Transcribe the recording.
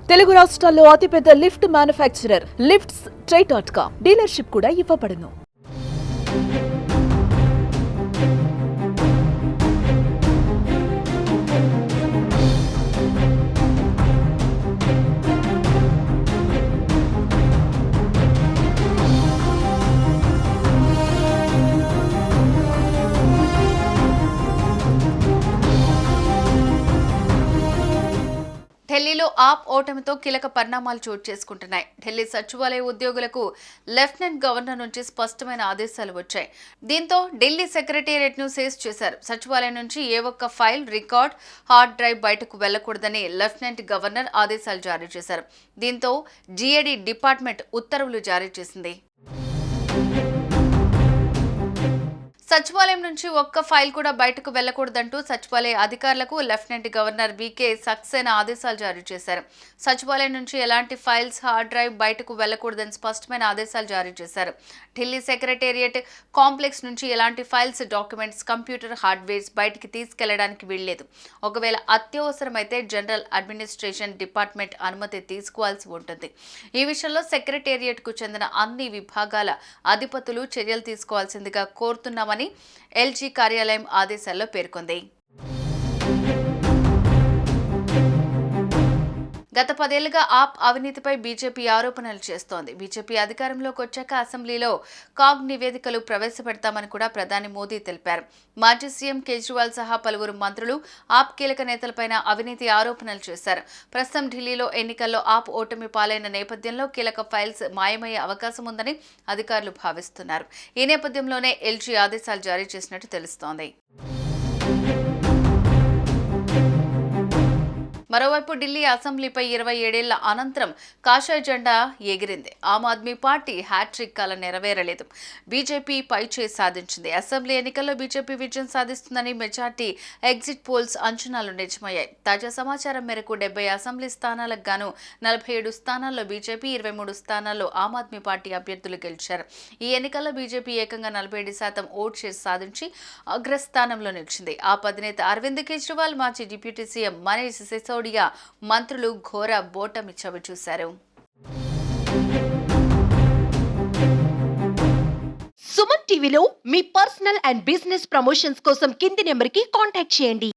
తెలుగు రాష్ట్రాల్లో అతిపెద్ద lift manufacturer lifts ట్రై.com dealership కూడా ఇవ్వబడును. ఢిల్లీలో ఆప్ ఓటమితో కీలక పరిణామాలు చోటు చేసుకుంటున్నాయి. ఢిల్లీ సచివాలయ ఉద్యోగులకు లెఫ్టినెంట్ గవర్నర్ నుంచి స్పష్టమైన ఆదేశాలు వచ్చాయి. దీంతో ఢిల్లీ సెక్రటేరియట్ ను సీజ్ చేశారు. సచివాలయం నుంచి ఏ ఒక్క ఫైల్, రికార్డ్, హార్డ్ డ్రైవ్ బయటకు వెళ్లకూడదని లెఫ్టినెంట్ గవర్నర్ ఆదేశాలు జారీ చేశారు. దీంతో జీఏడీ డిపార్ట్మెంట్ ఉత్తర్వులు జారీ చేసింది. సచివాలయం నుంచి ఒక్క ఫైల్ కూడా బయటకు వెళ్లకూడదంటూ సచివాలయ అధికారులకు లెఫ్టినెంట్ గవర్నర్ వికే సక్సేనా ఆదేశాలు జారీ చేశారు. సచివాలయం నుంచి ఎలాంటి ఫైల్స్, హార్డ్ డ్రైవ్ బయటకు వెళ్లకూడదని స్పష్టమైన ఆదేశాలు జారీ చేశారు. ఢిల్లీ సెక్రటేరియట్ కాంప్లెక్స్ నుంచి ఎలాంటి ఫైల్స్, డాక్యుమెంట్స్, కంప్యూటర్ హార్డ్వేర్స్ బయటికి తీసుకెళ్లడానికి వీల్లేదు. ఒకవేళ అత్యవసరమైతే జనరల్ అడ్మినిస్ట్రేషన్ డిపార్ట్మెంట్ అనుమతి తీసుకోవాల్సి ఉంటుంది. ఈ విషయంలో సెక్రటేరియట్ కు చెందిన అన్ని విభాగాల అధిపతులు చర్యలు తీసుకోవాల్సిందిగా కోరుతున్నామని ఎల్జీ కార్యాలయం ఆదేశాల్లో పేర్కొంది. గత 10 ఏళ్లుగా ఆప్ అవినీతిపై బీజేపీ ఆరోపణలు చేస్తోంది. బీజేపీ అధికారంలోకి వచ్చాక అసెంబ్లీలో కాగ్ నివేదికలు ప్రవేశపెడతామని కూడా ప్రధాని మోదీ తెలిపారు. మాజీ సీఎం కేజ్రీవాల్ సహా పలువురు మంత్రులు ఆప్ కీలక నేతలపైన అవినీతి ఆరోపణలు చేశారు. ప్రస్తుతం ఢిల్లీలో ఎన్నికల్లో ఆప్ ఓటమి పాలైన నేపథ్యంలో కీలక ఫైల్స్ మాయమయ్యే అవకాశం ఉందని అధికారులు భావిస్తున్నారు. ఈ నేపథ్యంలోనే ఎల్జీ ఆదేశాలు జారీ చేసినట్టు తెలుస్తోంది. మరోవైపు ఢిల్లీ అసెంబ్లీపై 27 ఏళ్ల అనంతరం కాషాయ జెండా ఎగిరింది. ఆమ్ ఆద్మీ పార్టీ హ్యాట్రిక్ కల నెరవేరలేదు. బీజేపీ పైచేయి సాధించింది. అసెంబ్లీ ఎన్నికల్లో బీజేపీ విజయం సాధిస్తుందని మెజార్టీ ఎగ్జిట్ పోల్స్ అంచనాలు నిజమయ్యాయి. తాజా సమాచారం మేరకు 70 అసెంబ్లీ స్థానాలకు గాను 47 స్థానాల్లో బీజేపీ, 23 స్థానాల్లో ఆమ్ ఆద్మీ పార్టీ అభ్యర్థులు గెలిచారు. ఈ ఎన్నికల్లో బీజేపీ ఏకంగా 47% ఓట్ షేర్ సాధించి అగ్రస్థానంలో నిలిచింది. ఆప్ అధినేత అరవింద్ కేజ్రీవాల్, మాజీ డిప్యూటీ సీఎం మనీష్ సిసోడియా మంత్రులు ఘోర బోటమి చవిచూశారు. సుమన్ టీవీలో మీ పర్సనల్ అండ్ బిజినెస్ ప్రమోషన్స్ కోసం కింది నెంబర్కి కాంటాక్ట్ చేయండి.